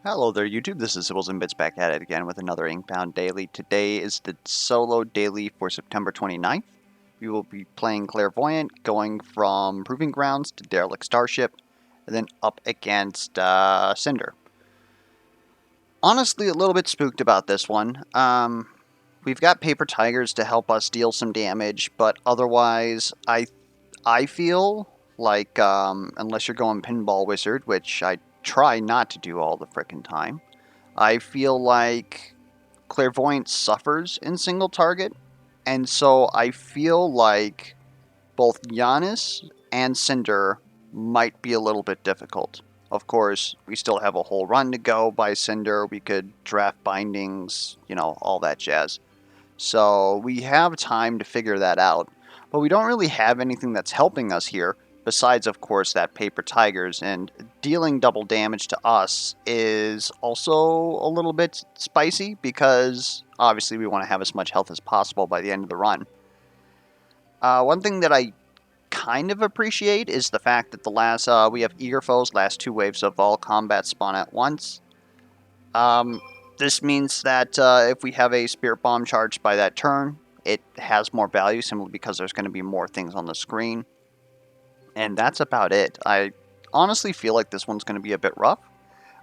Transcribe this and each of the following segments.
Hello there, YouTube. This is Sibbles and Bits back at it again with another Inkbound daily. Today is the solo daily for September 29th. We will be playing Clairvoyant, going from Proving Grounds to Derelict Starship, and then up against Cinder. Honestly, a little bit spooked about this one. We've got Paper Tigers to help us deal some damage, but otherwise, I feel like, unless you're going Pinball Wizard, which I try not to do all the frickin' time, I feel like Clairvoyant suffers in single target, and so I feel like both Giannis and Cinder might be a little bit difficult. Of course, we still have a whole run to go by Cinder. We could draft bindings, all that jazz. So we have time to figure that out. But we don't really have anything that's helping us here, besides, of course, that Paper Tigers. And dealing double damage to us is also a little bit spicy, because obviously we want to have as much health as possible by the end of the run. One thing that I kind of appreciate is the fact that we have Eager Foes, last two waves of all combat spawn at once. This means that if we have a Spirit Bomb charged by that turn, it has more value simply because there's going to be more things on the screen. And that's about it. I honestly feel like this one's going to be a bit rough.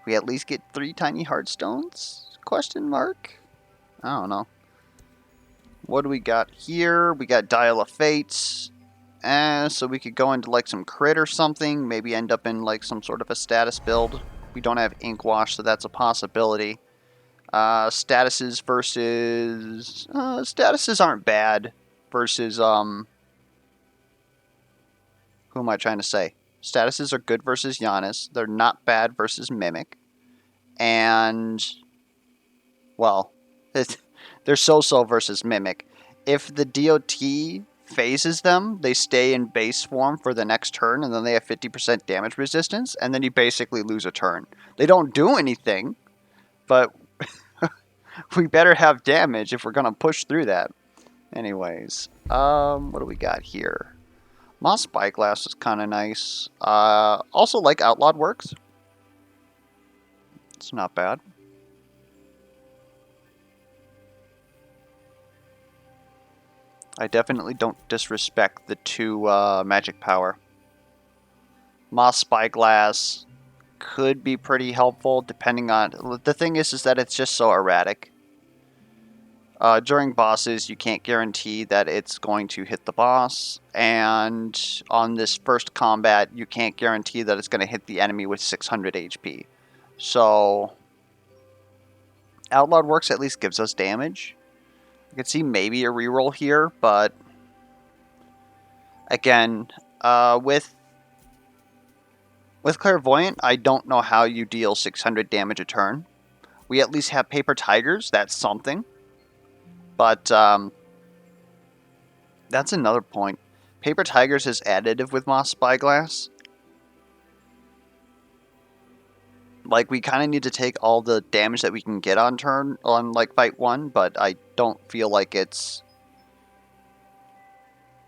We at least get 3 tiny Heartstones? Question mark? I don't know. What do we got here? We got Dial of Fates. So we could go into like some crit or something. Maybe end up in like some sort of a status build. We don't have Ink Wash, so that's a possibility. Statuses versus... statuses aren't bad versus... who am I trying to say? Statuses are good versus Giannis. They're not bad versus Mimic. And... well, they're so-so versus Mimic. If the DOT phases them, they stay in base form for the next turn, and then they have 50% damage resistance, and then you basically lose a turn. They don't do anything, but... we better have damage if we're going to push through that. Anyways, what do we got here? Moss Spyglass is kind of nice. Also like Outlawed Works. It's not bad. I definitely don't disrespect the 2 magic power. Moss Spyglass could be pretty helpful depending on... the thing is that it's just so erratic. During bosses, you can't guarantee that it's going to hit the boss, and on this first combat, you can't guarantee that it's going to hit the enemy with 600 HP. So, Outlawed Works at least gives us damage. I could see maybe a reroll here, but again, with Clairvoyant, I don't know how you deal 600 damage a turn. We at least have Paper Tigers, that's something. But, that's another point. Paper Tigers is additive with Moss Spyglass. Like, we kind of need to take all the damage that we can get on like, fight 1, but I don't feel like it's...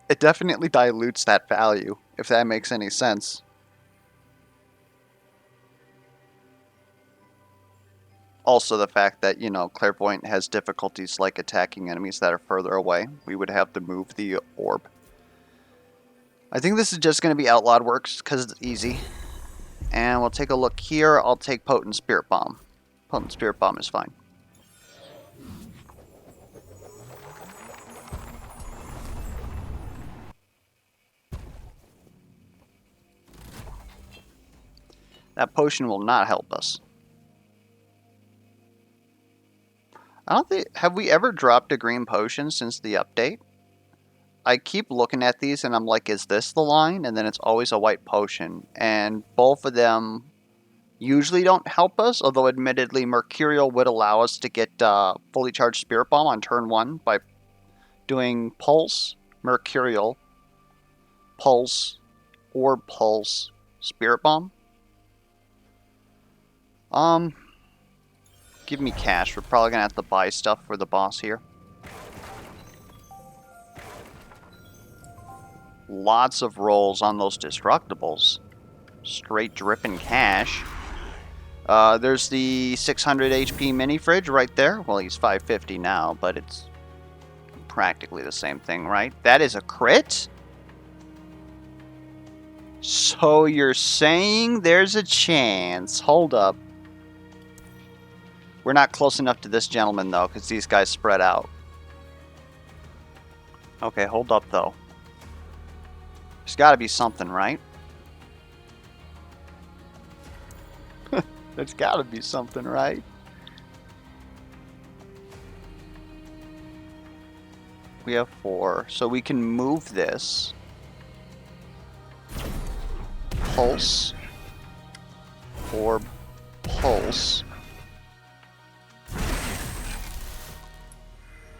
it definitely dilutes that value, if that makes any sense. Also, the fact that, Clairvoyant has difficulties like attacking enemies that are further away. We would have to move the orb. I think this is just going to be Outlawed Works because it's easy. And we'll take a look here. I'll take Potent Spirit Bomb. Potent Spirit Bomb is fine. That potion will not help us. I don't think... have we ever dropped a green potion since the update? I keep looking at these and I'm like, is this the line? And then it's always a white potion. And both of them usually don't help us, although admittedly Mercurial would allow us to get fully charged Spirit Bomb on turn 1 by doing Pulse, Mercurial, Pulse, or Pulse, Spirit Bomb. Give me cash. We're probably going to have to buy stuff for the boss here. Lots of rolls on those Destructibles. Straight dripping cash. There's the 600 HP mini fridge right there. Well, he's 550 now, but it's practically the same thing, right? That is a crit? So you're saying there's a chance. Hold up. We're not close enough to this gentleman, though, because these guys spread out. Okay, hold up, though. There's got to be something, right? There's got to be something, right? We have 4, so we can move this. Pulse. Or pulse.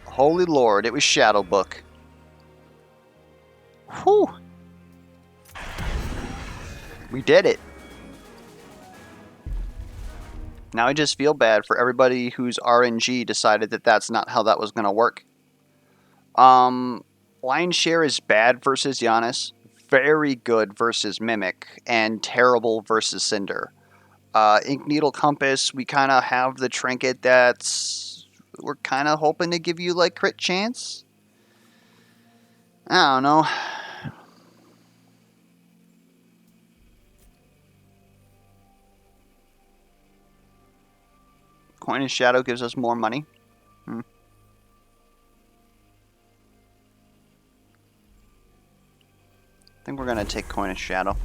Holy Lord, it was Shadow Book. Whew. We did it. Now I just feel bad for everybody whose RNG decided that that's not how that was going to work. Lion's Share is bad versus Giannis, very good versus Mimic, and terrible versus Cinder. Ink Needle Compass, we kind of have the trinket that's... we're kind of hoping to give you, like, crit chance. I don't know. Coin and Shadow gives us more money. I think we're going to take Coin and Shadow.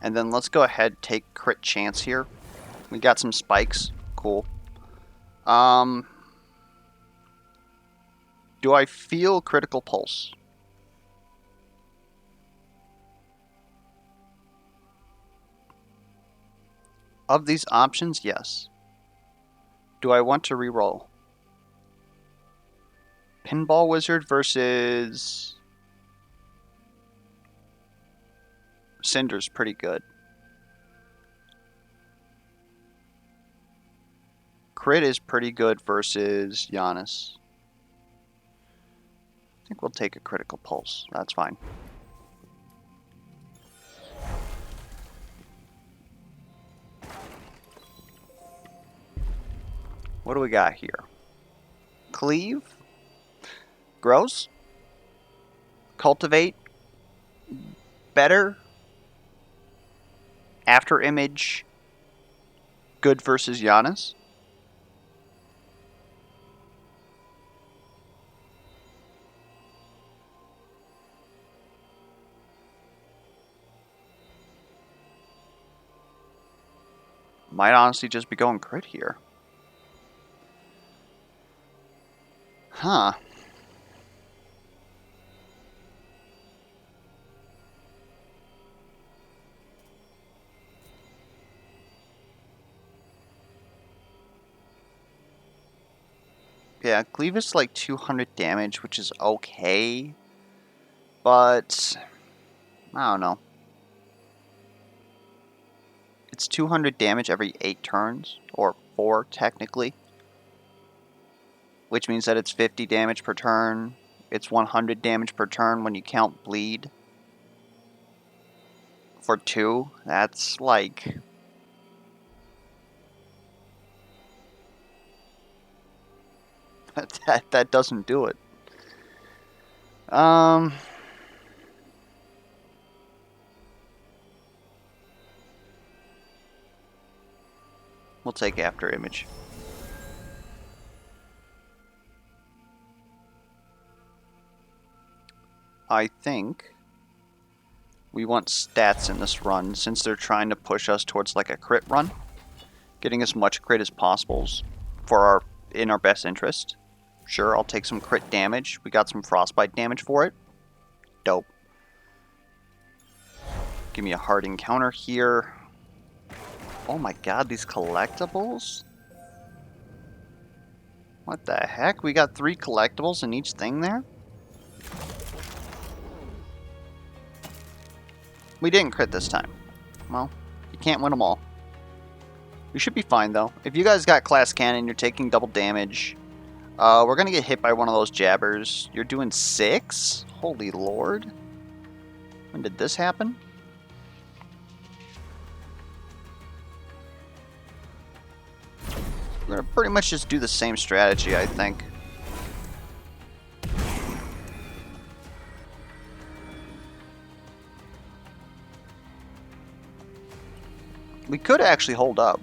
And then let's go ahead, take crit chance here. We got some spikes. Cool. Do I feel critical pulse? Of these options, yes. Do I want to reroll? Pinball Wizard versus Cinder's pretty good. Crit is pretty good versus Giannis. I think we'll take a critical pulse. That's fine. What do we got here? Cleave? Gross? Cultivate? Better? After Image? Good versus Giannis? Might honestly just be going crit here. Huh. Yeah, Cleave is like 200 damage, which is okay. But I don't know. It's 200 damage every 8 turns, or 4 technically. Which means that it's 50 damage per turn. It's 100 damage per turn when you count bleed. For 2, that's like... that doesn't do it. We'll take After Image. I think we want stats in this run since they're trying to push us towards like a crit run. Getting as much crit as possible for in our best interest. Sure, I'll take some crit damage. We got some frostbite damage for it. Dope. Give me a hard encounter here. Oh my god, these collectibles? What the heck? We got 3 collectibles in each thing there? We didn't crit this time. Well, you can't win them all. We should be fine, though. If you guys got Class Cannon, you're taking double damage. We're going to get hit by one of those jabbers. You're doing 6? Holy Lord. When did this happen? We're gonna pretty much just do the same strategy, I think. We could actually hold up.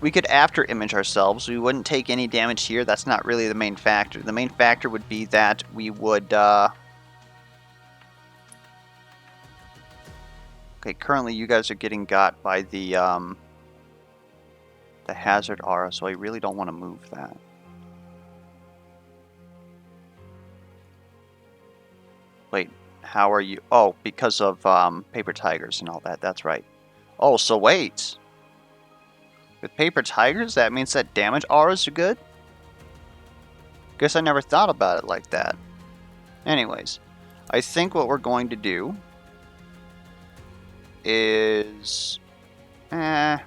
We could after image ourselves. We wouldn't take any damage here. That's not really the main factor. The main factor would be that we would... Okay, currently you guys are getting got by the hazard aura, so I really don't want to move that. Wait, how are you? Oh, because of paper tigers and all that. That's right. Oh, so wait. With paper tigers, that means that damage auras are good? Guess I never thought about it like that. Anyways, I think what we're going to do is... I'll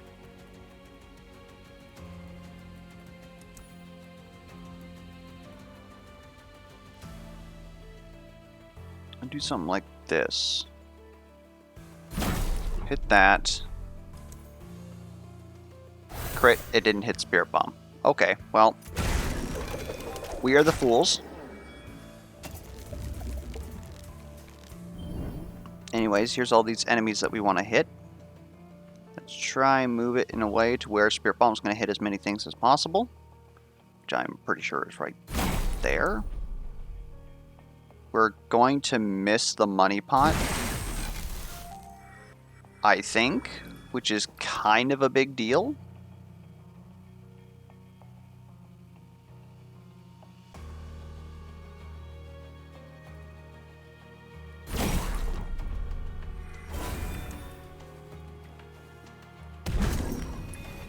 do something like this. Hit that. Crit, it didn't hit Spirit Bomb. Okay, well, we are the fools. Anyways, here's all these enemies that we want to hit. Let's try and move it in a way to where Spirit Bomb is going to hit as many things as possible, which I'm pretty sure is right there. We're going to miss the money pot, I think, which is kind of a big deal.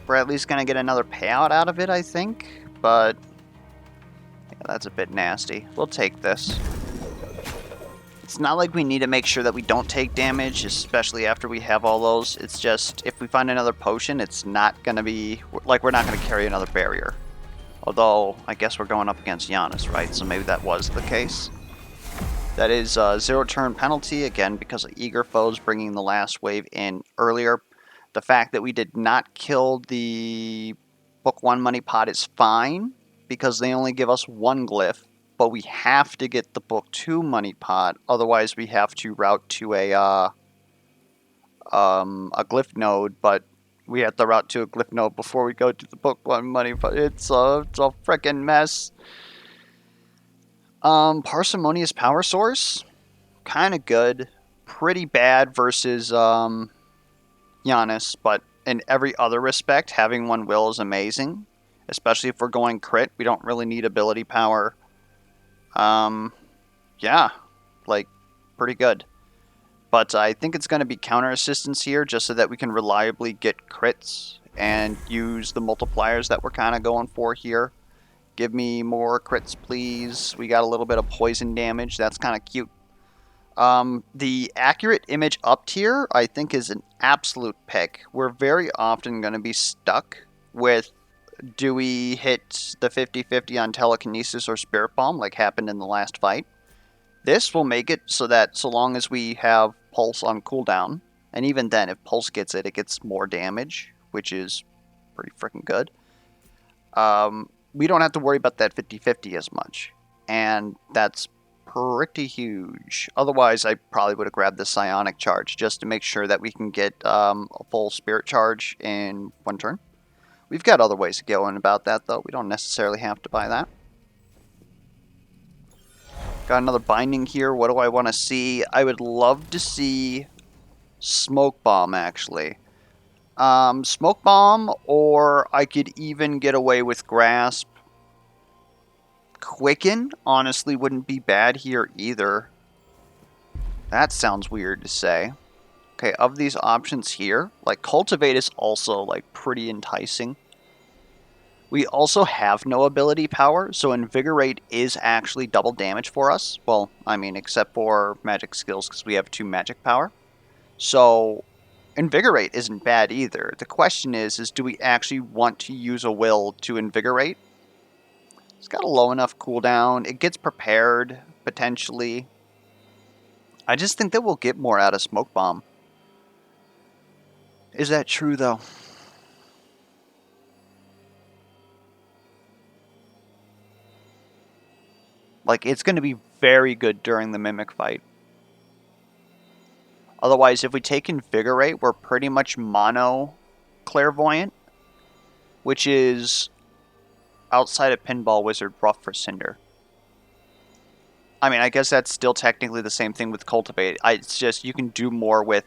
We're at least going to get another payout out of it, I think, but yeah, that's a bit nasty. We'll take this. It's not like we need to make sure that we don't take damage, especially after we have all those. It's just, if we find another potion, it's not going to be, like, we're not going to carry another barrier. Although, I guess we're going up against Giannis, right? So maybe that was the case. That is 0 turn penalty, again, because of eager foes bringing the last wave in earlier. The fact that we did not kill the Book 1 money pot is fine, because they only give us one glyph, but we have to get the Book 2 money pot, otherwise we have to route to a glyph node, but we have to route to a glyph node before we go to the Book 1 money pot. It's a frickin' mess. Parsimonious Power Source, kind of good. Pretty bad versus Giannis, but in every other respect, having one will is amazing. Especially if we're going crit, we don't really need ability power. Yeah, like, pretty good. But I think it's going to be counter assistance here, just so that we can reliably get crits and use the multipliers that we're kind of going for here. Give me more crits, please. We got a little bit of poison damage. That's kind of cute. The accurate image up tier, I think, is an absolute pick. We're very often going to be stuck with, do we hit the 50-50 on telekinesis or spirit bomb, like happened in the last fight? This will make it so that so long as we have pulse on cooldown, and even then, if pulse gets it, it gets more damage, which is pretty freaking good. We don't have to worry about that 50-50 as much, and that's pretty huge. Otherwise, I probably would have grabbed the psionic charge just to make sure that we can get a full spirit charge in one turn. We've got other ways of going about that, though. We don't necessarily have to buy that. Got another binding here. What do I want to see? I would love to see Smoke Bomb, actually. Smoke Bomb, or I could even get away with Grasp. Quicken, honestly, wouldn't be bad here either. That sounds weird to say. Okay, of these options here, like, Cultivate is also, like, pretty enticing. We also have no ability power, so Invigorate is actually double damage for us. Well, I mean, except for magic skills, because we have 2 magic power. So, Invigorate isn't bad either. The question is do we actually want to use a will to Invigorate? It's got a low enough cooldown. It gets prepared, potentially. I just think that we'll get more out of Smoke Bomb. Is that true, though? Like, it's going to be very good during the Mimic fight. Otherwise, if we take Invigorate, we're pretty much mono Clairvoyant, which is, outside of Pinball Wizard, rough for Cinder. I mean, I guess that's still technically the same thing with Cultivate. It's just you can do more with,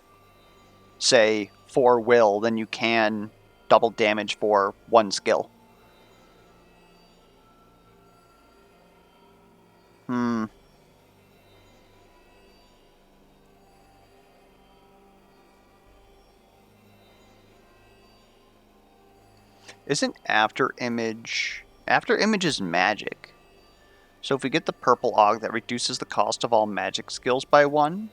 say, 4 will than you can double damage for 1 skill. Isn't After Image... After Image is magic. So if we get the purple Aug that reduces the cost of all magic skills by 1,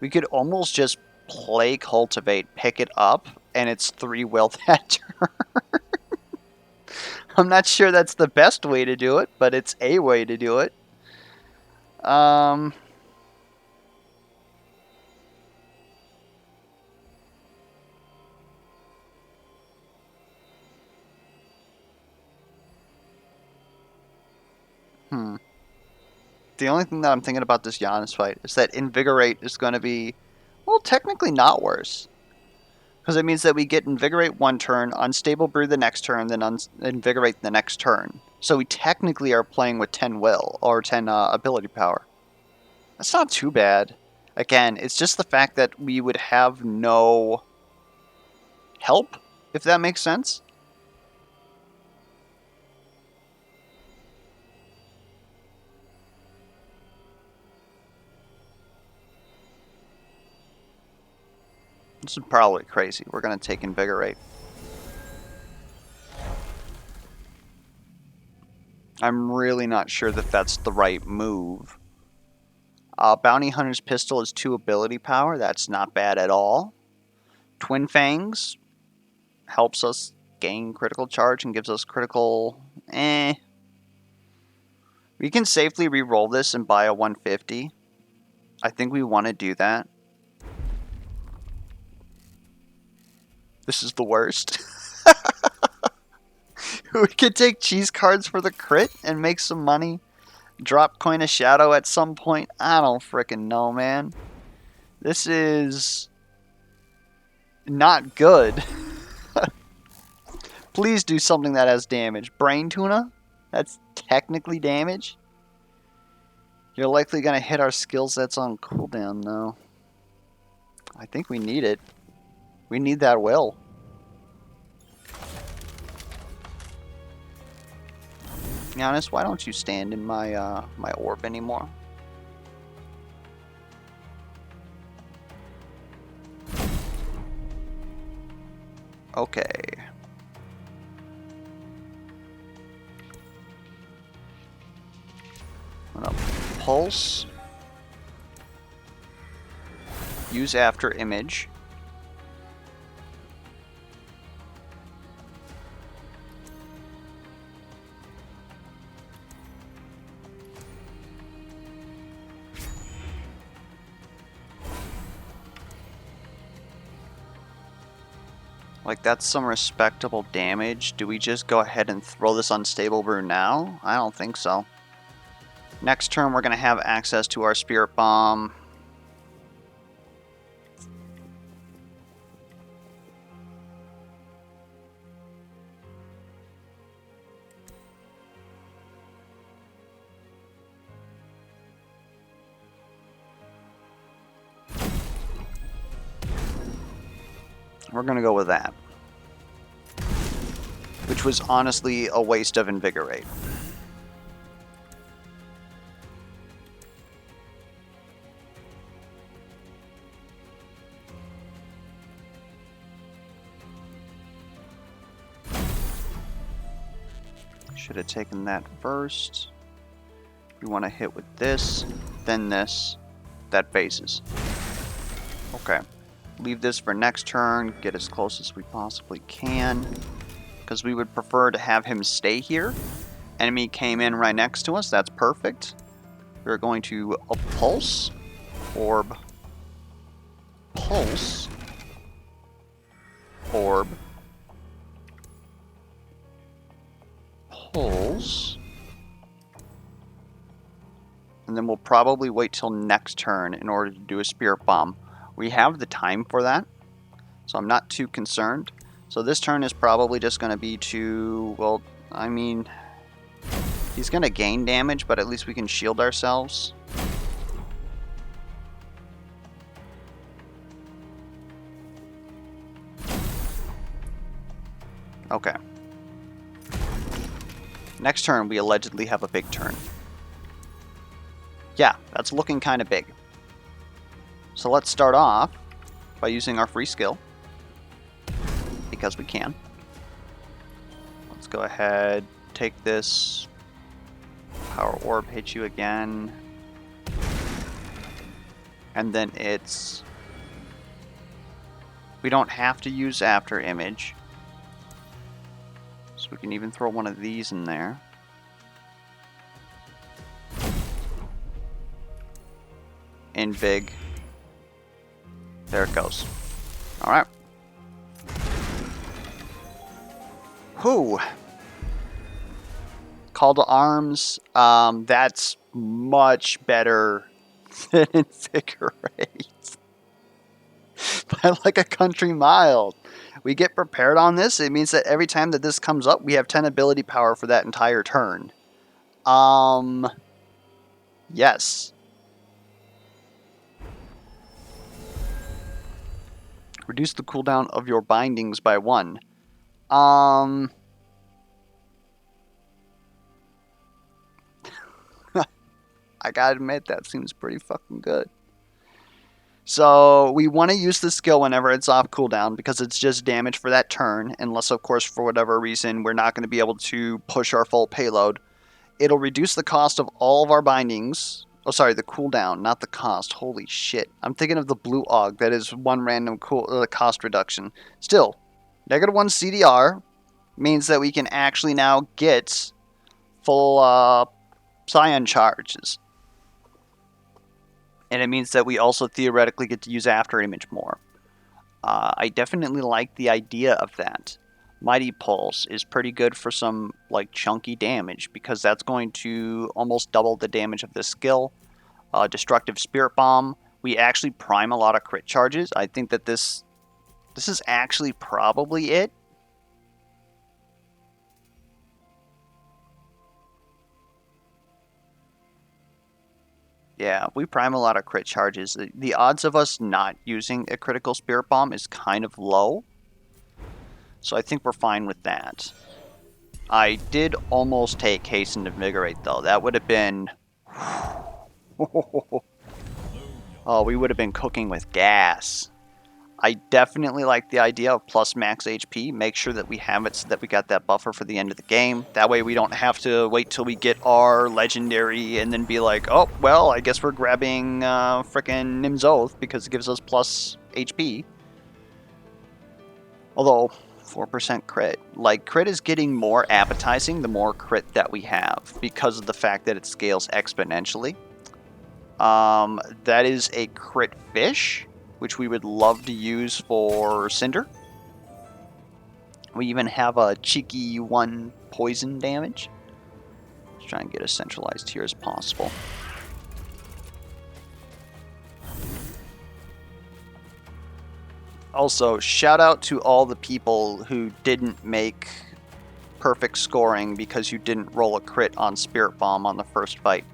we could almost just play Cultivate, pick it up, and it's 3 will that turn. I'm not sure that's the best way to do it, but it's a way to do it. The only thing that I'm thinking about this Giannis fight is that Invigorate is going to be, well, technically not worse. Because it means that we get Invigorate 1 turn, Unstable Brew the next turn, then Invigorate the next turn. So we technically are playing with 10 will, or 10 ability power. That's not too bad. Again, it's just the fact that we would have no help, if that makes sense. This is probably crazy. We're going to take Invigorate. I'm really not sure that that's the right move. Bounty Hunter's Pistol is 2 ability power. That's not bad at all. Twin Fangs helps us gain critical charge and gives us critical... We can safely re-roll this and buy a 150. I think we want to do that. This is the worst. We could take cheese cards for the crit and make some money. Drop Coin of Shadow at some point. I don't frickin' know, man. This is not good. Please do something that has damage. Brain Tuna? That's technically damage. You're likely going to hit our skill sets on cooldown, though. I think we need it. We need that will. To be honest, why don't you stand in my my orb anymore? Okay. I'm gonna pulse. Use After Image. Like, that's some respectable damage. Do we just go ahead and throw this Unstable Brew now? I don't think so. Next turn, we're going to have access to our Spirit Bomb. We're going to go with that. Which was honestly a waste of Invigorate. Should have taken that first. We want to hit with this, then this. That bases. Okay. Leave this for next turn, get as close as we possibly can, because we would prefer to have him stay here. Enemy came in right next to us, that's perfect. We're going to pulse, orb, pulse, orb, pulse, and then we'll probably wait till next turn in order to do a Spirit Bomb. We have the time for that, so I'm not too concerned. So this turn is probably just going to be to, well, I mean, he's going to gain damage, but at least we can shield ourselves. Okay. Next turn, we allegedly have a big turn. Yeah, that's looking kind of big. So let's start off by using our free skill, because we can. Let's go ahead, take this. Power Orb hit you again. And then it's... we don't have to use After Image. So we can even throw one of these in there. Invig. There it goes. Alright. Whew. Call to Arms. That's much better than Invigorate. By like a country mile. We get prepared on this. It means that every time that this comes up, we have 10 ability power for that entire turn. Yes. Reduce the cooldown of your bindings by 1. I gotta admit, that seems pretty fucking good. So we want to use the skill whenever it's off cooldown because it's just damage for that turn, unless of course for whatever reason we're not going to be able to push our full payload. It'll reduce the cost of all of our bindings. Oh, sorry, the cooldown, not the cost. Holy shit. I'm thinking of the blue AUG. That is one random cost reduction. Still, -1 CDR means that we can actually now get full Scion charges. And it means that we also theoretically get to use After Image more. I definitely like the idea of that. Mighty Pulse is pretty good for some like chunky damage because that's going to almost double the damage of this skill. Destructive Spirit Bomb. We actually prime a lot of crit charges. I think that this is actually probably it. Yeah, we prime a lot of crit charges. The odds of us not using a critical Spirit Bomb is kind of low. So I think we're fine with that. I did almost take Haste and Invigorate, though. That would have been... oh, we would have been cooking with gas. I definitely like the idea of plus max HP. Make sure that we have it so that we got that buffer for the end of the game. That way we don't have to wait till we get our legendary and then be like, oh, well, I guess we're grabbing frickin' Nim's Oath because it gives us plus HP. Although, 4% crit. Like, crit is getting more appetizing the more crit that we have because of the fact that it scales exponentially. That is a crit fish, which we would love to use for Cinder. We even have a cheeky 1 poison damage. Let's try and get as centralized here as possible. Also, shout out to all the people who didn't make perfect scoring because you didn't roll a crit on Spirit Bomb on the first fight.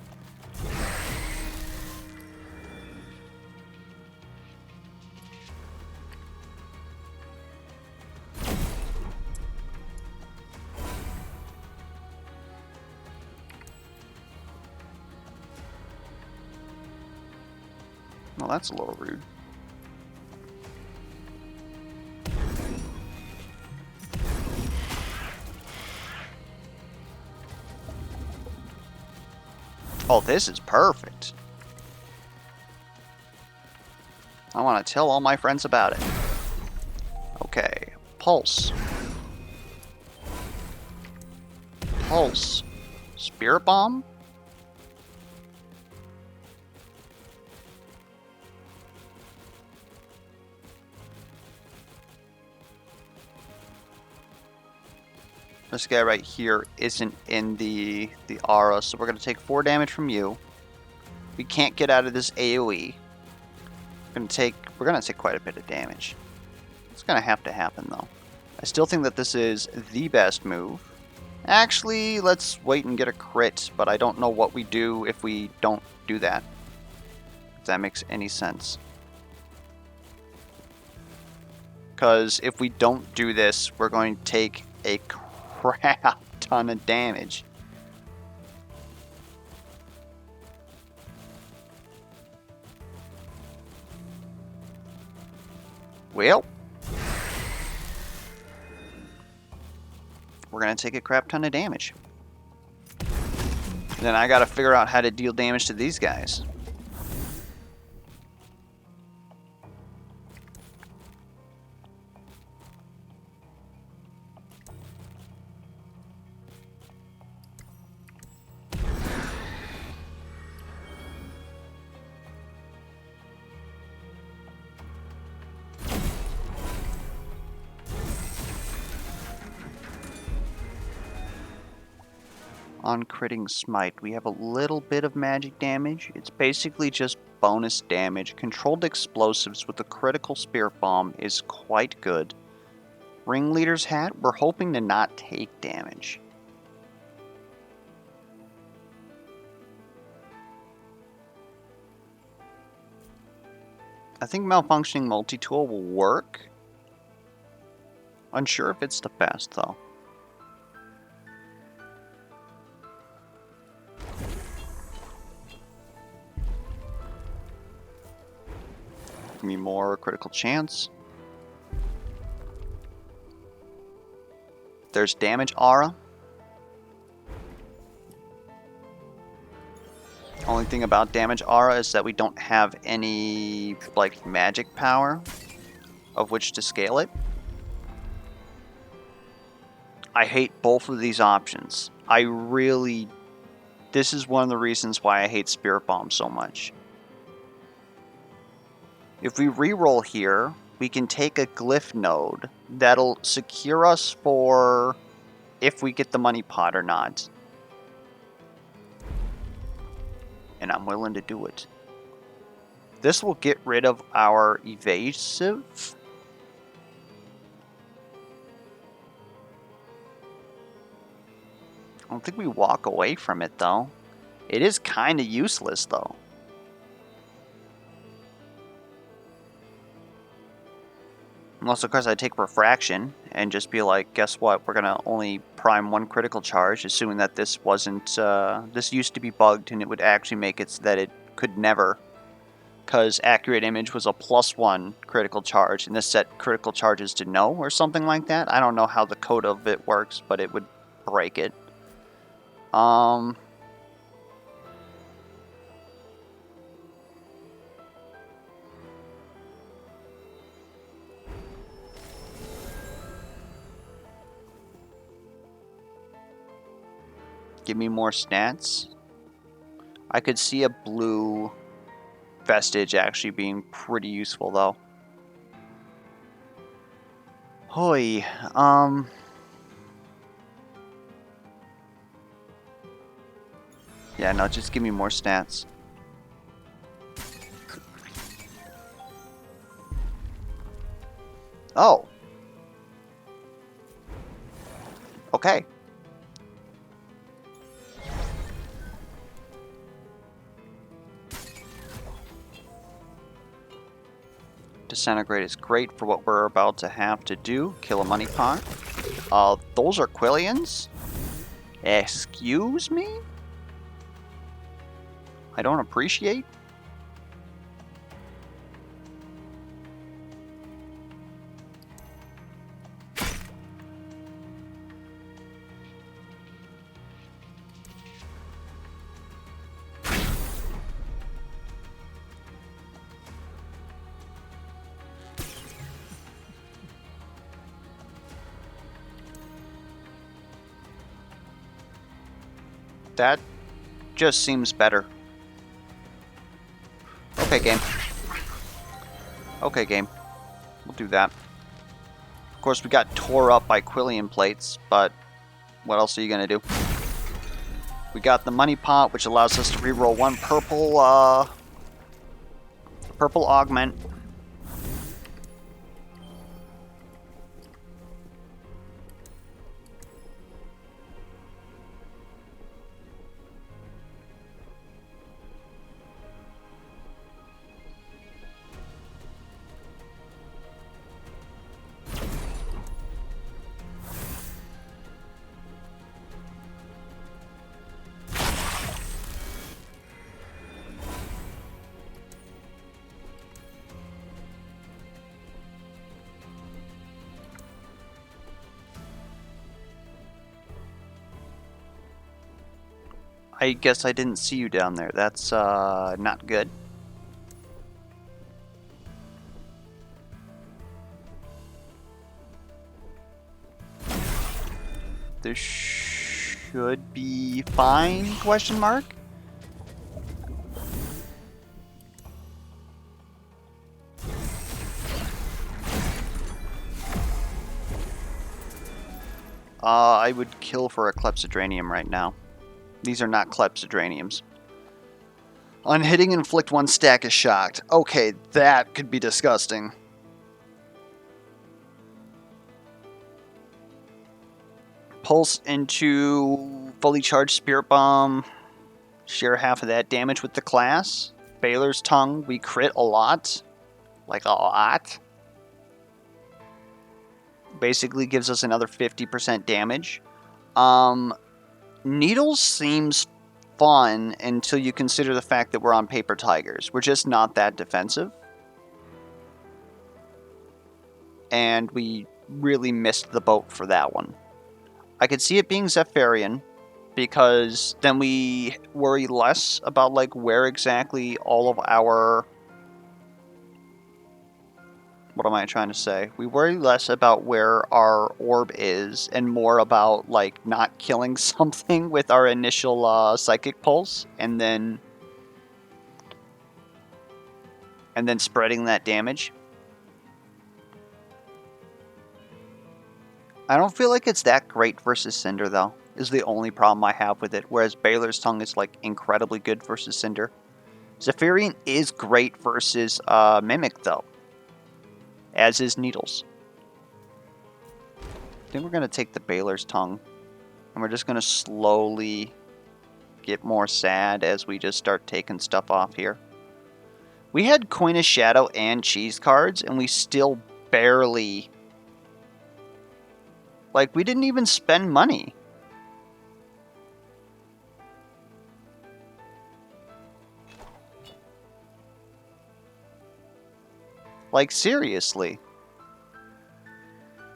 Well, that's a little rude. Oh, this is perfect. I want to tell all my friends about it. Okay, Pulse. Pulse. Spirit Bomb? This guy right here isn't in the aura, so we're going to take 4 damage from you. We can't get out of this AoE. We're gonna take quite a bit of damage. It's gonna have to happen though. I still think that this is the best move. Actually, let's wait and get a crit, but I don't know what we do if we don't do that. If that makes any sense. Because if we don't do this, we're going to take a crap ton of damage. Well, we're going to take a crap ton of damage. Then I got to figure out how to deal damage to these guys. On critting smite, we have a little bit of magic damage. It's basically just bonus damage. Controlled explosives with a critical spirit bomb is quite good. Ringleader's hat, we're hoping to not take damage. I think malfunctioning multi-tool will work. Unsure if it's the best though. Give me more critical chance. There's damage aura. Only thing about damage aura is that we don't have any like magic power of which to scale it. I hate both of these options. This is one of the reasons why I hate Spirit Bomb so much. If we reroll here, we can take a glyph node that'll secure us for if we get the money pot or not. And I'm willing to do it. This will get rid of our evasive. I don't think we walk away from it though. It is kind of useless though. Unless, of course, I take refraction and just be like, guess what? We're going to only prime one critical charge, assuming that this wasn't, this used to be bugged and it would actually make it so that it could never. Because accurate image was a +1 critical charge, and this set critical charges to no or something like that. I don't know how the code of it works, but it would break it. Give me more stats. I could see a blue vestige actually being pretty useful though. Hoi, yeah, no, just give me more stats. Oh. Okay. Disintegrate is great for what we're about to have to do. Kill a money pot. Those are Quillians? Excuse me? I don't appreciate. That just seems better. Okay, game. Okay, game. We'll do that. Of course, we got tore up by Quillian plates, but what else are you gonna do? We got the money pot, which allows us to reroll one purple augment. I guess I didn't see you down there. That's not good. This should be fine, question mark? I would kill for a Clepsydranium right now. These are not Clepsydraniums. On hitting, inflict 1 stack is shocked. Okay, that could be disgusting. Pulse into fully charged Spirit Bomb. Share half of that damage with the class. Baylor's Tongue, we crit a lot. Like a lot. Basically gives us another 50% damage. Needles seems fun until you consider the fact that we're on Paper Tigers. We're just not that defensive. And we really missed the boat for that one. I could see it being Zephyrian, because then we worry less about like where exactly all of our... What am I trying to say? We worry less about where our orb is and more about like not killing something with our initial psychic pulse and then spreading that damage. I don't feel like it's that great versus Cinder though, is the only problem I have with it, whereas Baylor's Tongue is like incredibly good versus Cinder. Zephyrian is great versus Mimic though, as is Needles. I think we're going to take the Baylor's Tongue, and we're just going to slowly get more sad as we just start taking stuff off here. We had Coin of Shadow and Cheese cards, and we still barely... Like, we didn't even spend money. Like, seriously.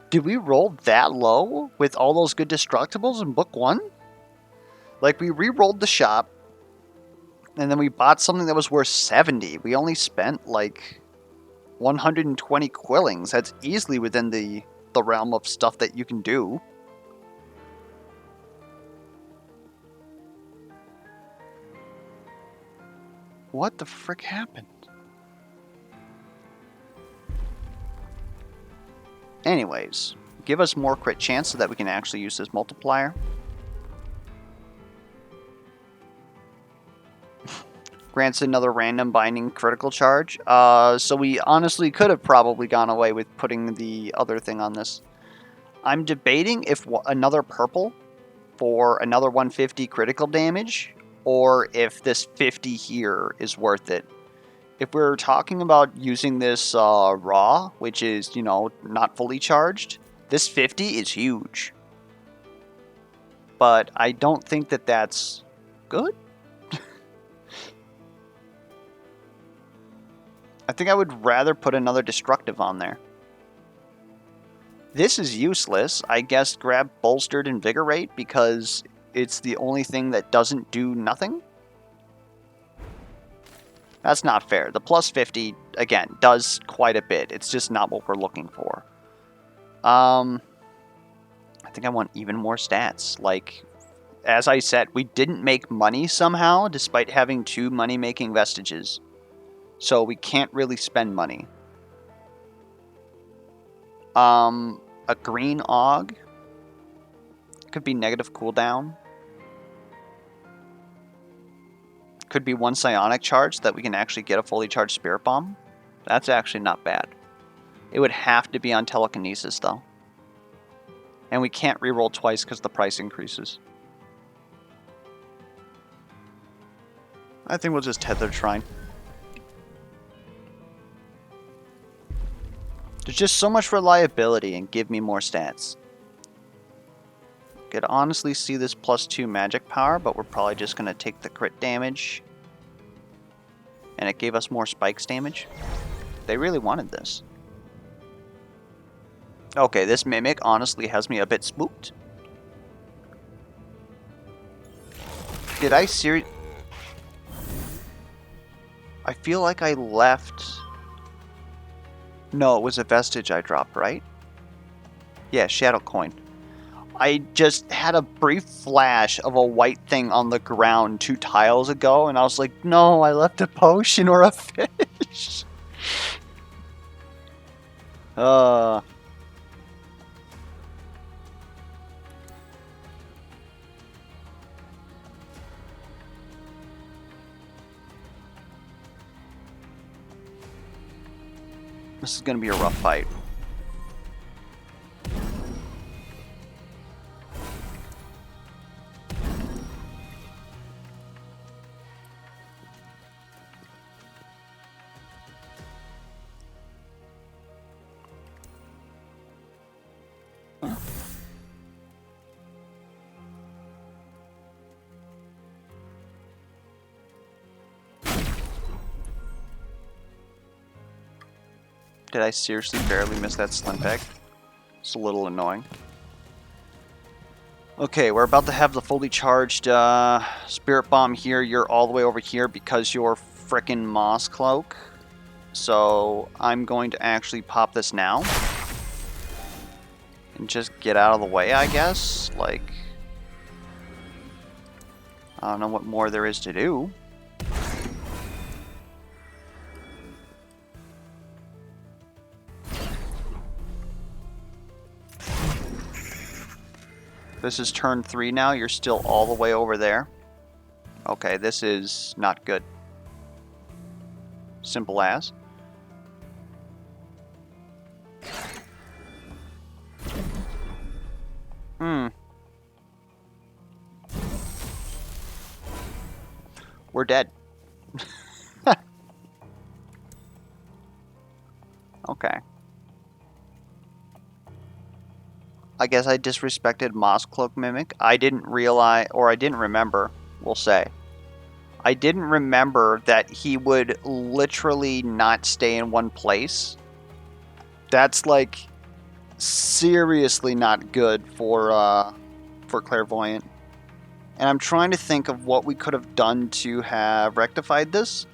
Did we roll that low with all those good Destructibles in Book 1? Like, we re-rolled the shop, and then we bought something that was worth 70. We only spent, like, 120 Quillings. That's easily within the realm of stuff that you can do. What the frick happened? Anyways, give us more crit chance so that we can actually use this multiplier. Grants another random binding critical charge. So we honestly could have probably gone away with putting the other thing on this. I'm debating if another purple for another 150 critical damage, or if this 50 here is worth it. If we're talking about using this raw, which is, you know, not fully charged, this 50 is huge. But I don't think that that's good. I think I would rather put another destructive on there. This is useless. I guess grab Bolstered Invigorate because it's the only thing that doesn't do nothing. That's not fair. The plus 50, again, does quite a bit. It's just not what we're looking for. I think I want even more stats. Like, as I said, we didn't make money somehow, despite having 2 money-making vestiges. So we can't really spend money. A green Aug. Could be negative cooldown. could be one psionic charge that we can actually get a fully charged Spirit Bomb. That's actually not bad. It would have to be on telekinesis though. And we can't reroll twice because the price increases. I think we'll just Tethered Shrine. There's just so much reliability and give me more stats. Could honestly see this +2 magic power, but we're probably just going to take the crit damage. And it gave us more spikes damage. They really wanted this. Okay, this Mimic honestly has me a bit spooked. Did I seriously... I feel like I left... No, it was a vestige I dropped, right? Yeah, Shadow Coin. I just had a brief flash of a white thing on the ground 2 tiles ago, and I was like, no, I left a potion or a fish. This is going to be a rough fight. Did I seriously barely miss that Slim Bag? It's a little annoying. Okay, we're about to have the fully charged Spirit Bomb here. You're all the way over here because you're frickin' Moss Cloak. So I'm going to actually pop this now. And just get out of the way, I guess. Like, I don't know what more there is to do. This is turn 3 now. You're still all the way over there. Okay, this is not good. Simple as. We're dead. Okay. I guess I disrespected Moss Cloak Mimic. I didn't realize, or I didn't remember, we'll say. I didn't remember that he would literally not stay in one place. That's like seriously not good for Clairvoyant. And I'm trying to think of what we could have done to have rectified this.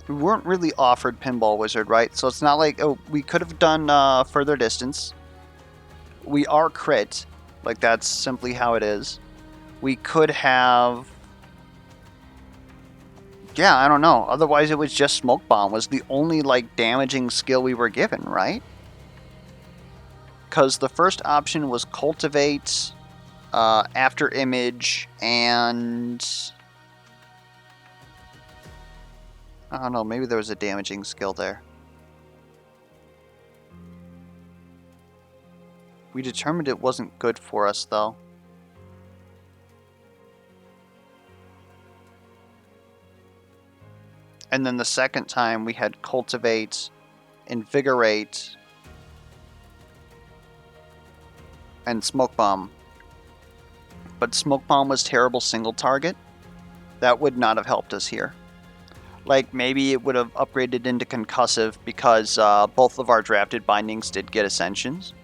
We weren't really offered Pinball Wizard, right? So it's not like, oh, we could have done further distance. We are crit. Like, that's simply how it is. We could have... Yeah, I don't know. Otherwise, it was just Smoke Bomb was the only, like, damaging skill we were given, right? Because the first option was Cultivate, After Image, and... I don't know, maybe there was a damaging skill there. We determined it wasn't good for us, though. And then the second time we had Cultivate, Invigorate, and Smoke Bomb. But Smoke Bomb was terrible single target. That would not have helped us here. Like, maybe it would have upgraded into Concussive because both of our drafted bindings did get Ascensions.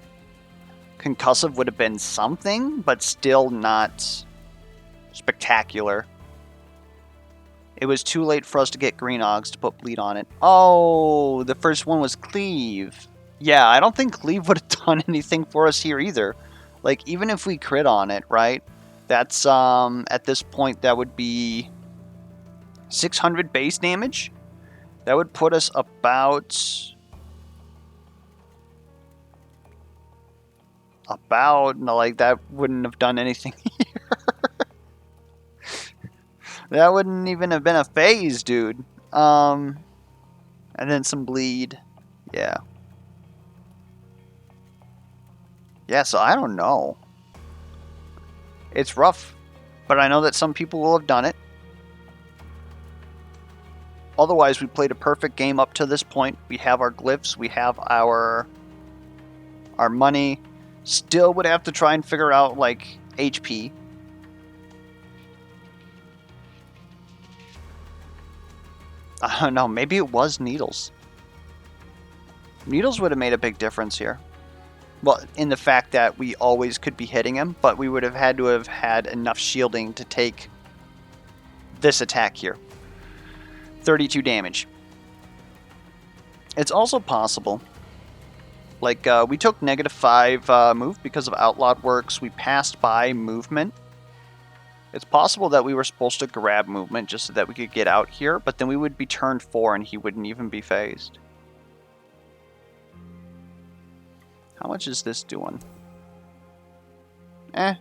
Concussive would have been something, but still not spectacular. It was too late for us to get Green Ogs to put Bleed on it. Oh, the first one was Cleave. Yeah, I don't think Cleave would have done anything for us here either. Like, even if we crit on it, right? That's, at this point, that would be 600 base damage. That would put us about, no, like, that wouldn't have done anything here. That wouldn't even have been a phase, dude. And then some bleed. Yeah. Yeah, so I don't know. It's rough, but I know that some people will have done it. Otherwise, we played a perfect game up to this point. We have our glyphs, we have our money. Still would have to try and figure out, like, HP. I don't know, maybe it was needles. Needles would have made a big difference here. Well, in the fact that we always could be hitting him, but we would have had to have had enough shielding to take this attack here. 32 damage. It's also possible, like, we took -5 move because of Outlawed Works. We passed by movement. It's possible that we were supposed to grab movement just so that we could get out here, but then we would be turned 4 and he wouldn't even be phased. How much is this doing? Eh.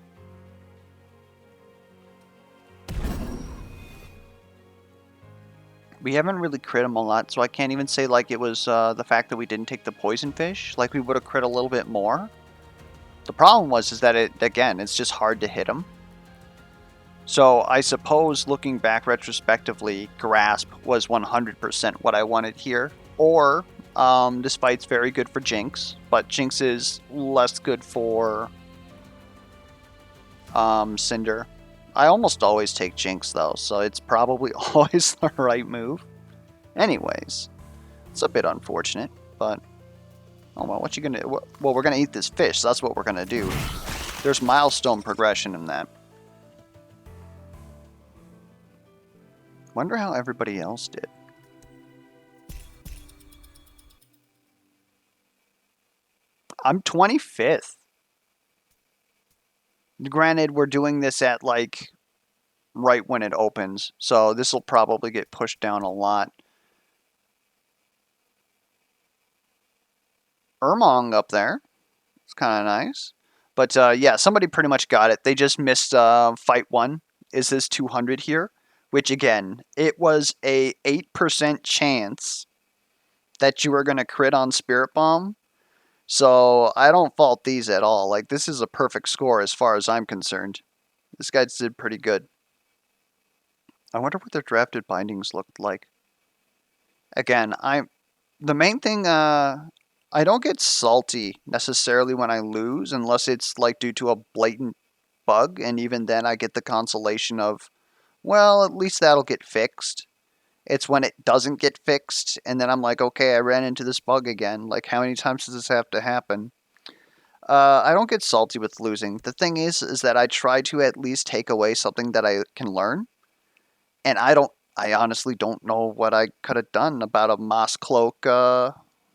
We haven't really crit him a lot, so I can't even say like it was the fact that we didn't take the poison fish. Like we would have crit a little bit more. The problem was is that it's just hard to hit him. So I suppose looking back retrospectively, Grasp was 100% what I wanted here. Or this fight's very good for Jinx, but Jinx is less good for Cinder. I almost always take Jinx though, so it's probably always the right move. Anyways, it's a bit unfortunate, but oh well, what you gonna? Well, we're gonna eat this fish. So that's what we're gonna do. There's milestone progression in that. Wonder how everybody else did. I'm 25th. Granted, we're doing this at like right when it opens, so this will probably get pushed down a lot. Ermong up there. It's kind of nice. But yeah, somebody pretty much got it. They just missed fight 1. Is this 200 here? Which again, it was a 8% chance that you were going to crit on Spirit Bomb. So I don't fault these at all. Like, this is a perfect score as far as I'm concerned. This guy did pretty good. I wonder what their drafted bindings looked like. Again, the main thing, I don't get salty necessarily when I lose unless it's like due to a blatant bug, and even then I get the consolation of, well, at least that'll get fixed. It's when it doesn't get fixed, and then I'm like, okay, I ran into this bug again. Like, how many times does this have to happen? I don't get salty with losing. The thing is that I try to at least take away something that I can learn, and I honestly don't know what I could have done about a Moss Cloak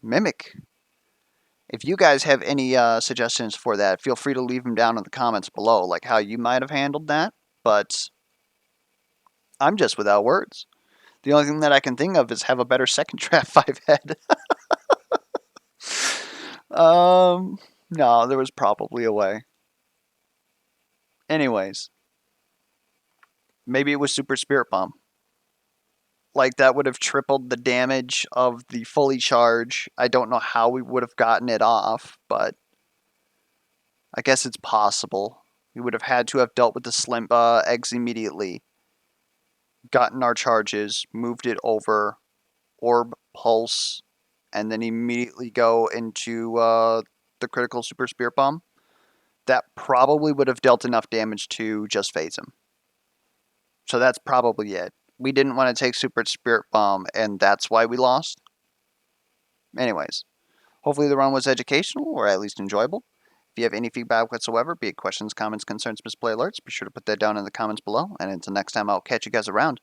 Mimic. If you guys have any suggestions for that, feel free to leave them down in the comments below, like how you might have handled that, but I'm just without words. The only thing that I can think of is have a better second draft 5 head. No, there was probably a way. Anyways, maybe it was Super Spirit Bomb. Like, that would have tripled the damage of the fully charge. I don't know how we would have gotten it off, but I guess it's possible. We would have had to have dealt with the slim eggs immediately, gotten our charges, moved it over, orb, pulse, and then immediately go into the critical Super Spirit Bomb. That probably would have dealt enough damage to just phase him. So that's probably it. We didn't want to take Super Spirit Bomb, and that's why we lost. Anyways, hopefully the run was educational, or at least enjoyable. If you have any feedback whatsoever, be it questions, comments, concerns, misplay alerts, be sure to put that down in the comments below. And until next time, I'll catch you guys around.